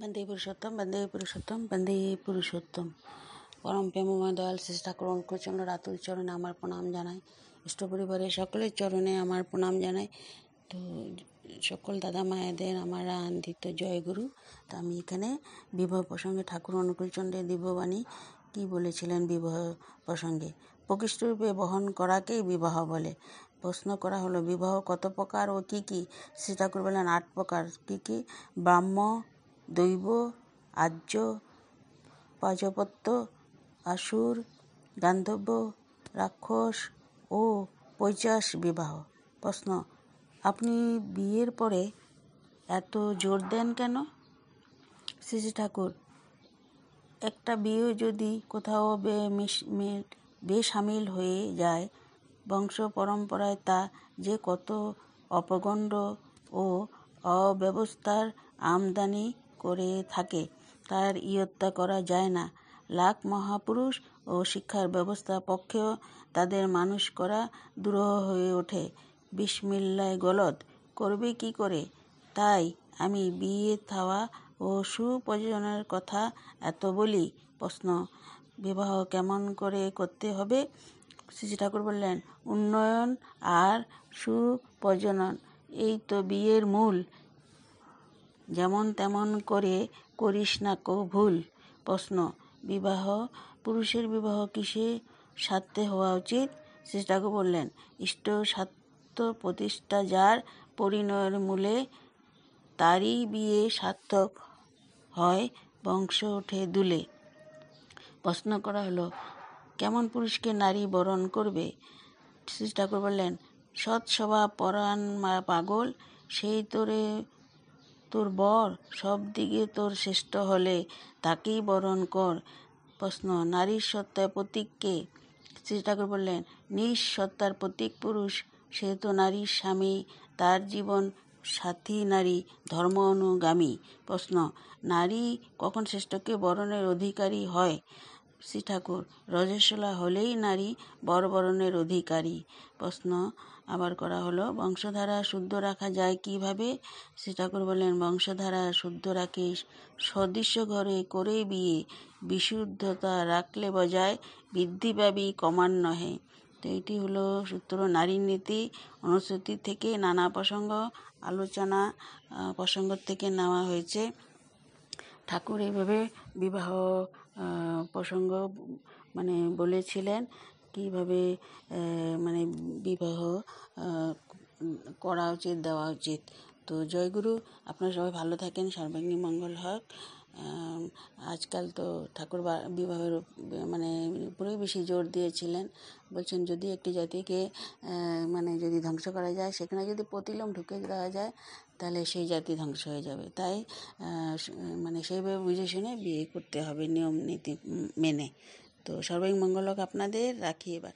বন্দে পুরুষোত্তম, বন্দে পুরুষোত্তম, বন্দে পুরুষোত্তম। পরম প্রেমময় দয়াল শ্রী ঠাকুর অঙ্কুরচন্দ্র রাতুল চরণে আমার প্রণাম জানাই। ইষ্ট পরিবারের সকলের চরণে আমার প্রণাম জানাই। তো সকল দাদা মায়েদের আমার আনন্দিত জয়গুরু। তো আমি এখানে বিবাহ প্রসঙ্গে ঠাকুর অনুকূলচন্দ্রের দিব্যবাণী কি বলেছিলেন বিবাহ প্রসঙ্গে। প্রকৃষ্টরূপে বহন করাকেই বিবাহ বলে। প্রশ্ন করা হলো, বিবাহ কত প্রকার ও কি কি? শ্রী ঠাকুর বলেন 8 প্রকার। কি কি? ব্রাহ্ম, দৈব, আর্য, পাজপত্য, আসুর, গান্ধর্ব, রাক্ষস ও পৈশাচ বিবাহ। প্রশ্ন, আপনি বিয়ের পরে এত জোর দেন কেন? শ্রী ঠাকুর, একটা বিয়ে যদি কোথাও বেসামিল হয়ে যায়, বংশ পরম্পরায় তা যে কত অপগণ্ড ও অব্যবস্থার আমদানি করে থাকে তার ইয়ত্তা করা যায় না। লাখ মহাপুরুষ ও শিক্ষার ব্যবস্থা পক্ষেও তাদের মানুষ করা দুরূহ হয়ে ওঠে। বিসমিল্লাহ গলদ করবে কি করে? তাই আমি বিয়ে থাওয়া ও সুপ্রযোজনের কথা এত বলি। প্রশ্ন, বিবাহ কেমন করে করতে হবে? শ্রী ঠাকুর বললেন, উন্নয়ন আর সুপ্রজনন এই তো বিয়ের মূল। যেমন তেমন করে করিস না কো ভুল। প্রশ্ন, পুরুষের বিবাহ কিসে স্বার্থে হওয়া উচিত? শ্রী ঠাকুর বললেন, ইষ্ট স্বার্থ প্রতিষ্ঠা যার পরিণয়ের মূলে, তারই বিয়ে সার্থক হয়, বংশ ওঠে দুলে। প্রশ্ন করা হলো, কেমন পুরুষকে নারী বরণ করবে? শ্রী ঠাকুর বললেন, সৎ স্বভাব পরাণ পাগল, সেই তোর বর, সব দিকে তোর শ্রেষ্ঠ হলে তাকেই বরণ কর। প্রশ্ন, নারীর সত্তার প্রতীক কে? শ্রী ঠাকুর বললেন, নিঃসত্তার প্রতীক পুরুষ, সে তো নারীর স্বামী, তার জীবন সাথী নারী, ধর্ম অনুগামী। প্রশ্ন, নারী কখন শ্রেষ্ঠকে বরণের অধিকারী হয়? শ্রী ঠাকুর, রজস্বলা হলেই নারী বর বরণের অধিকারী। প্রশ্ন আবার করা হলো, বংশধারা শুদ্ধ রাখা যায় কিভাবে? শ্রী ঠাকুর বলেন, বংশধারা শুদ্ধ রাখে সদৃশ্য ঘরে করে বিয়ে, বিশুদ্ধতা রাখলে বজায়, বৃদ্ধি পাবি কমান নহে। তো এটি হলো সূত্র নারীর নীতি অনুশ্রুতি থেকে নানা আলোচনা প্রসঙ্গ থেকে নেওয়া হয়েছে। ঠাকুর এইভাবে বিবাহ প্রসঙ্গ বলেছিলেন, কিভাবে বিবাহ করা উচিত, দেওয়া উচিত। তো জয়গুরু, আপনারা সবাই ভালো থাকেন, সর্বাঙ্গীন মঙ্গল হোক। আজকাল তো ঠাকুর বিবাহের উপরেই বেশি জোর দিয়েছিলেন। বলছেন, যদি একটি জাতিকে যদি ধ্বংস করা যায়, সেখানে যদি প্রতিলোম ঢুকে দেওয়া যায়, তাহলে সেই জাতি ধ্বংস হয়ে যাবে। তাই সেইভাবে বুঝে শুনে বিয়ে করতে হবে, নিয়ম নীতি মেনে। তো সর্বাঙ্গীন মঙ্গল হোক আপনাদের। রাখি এবার।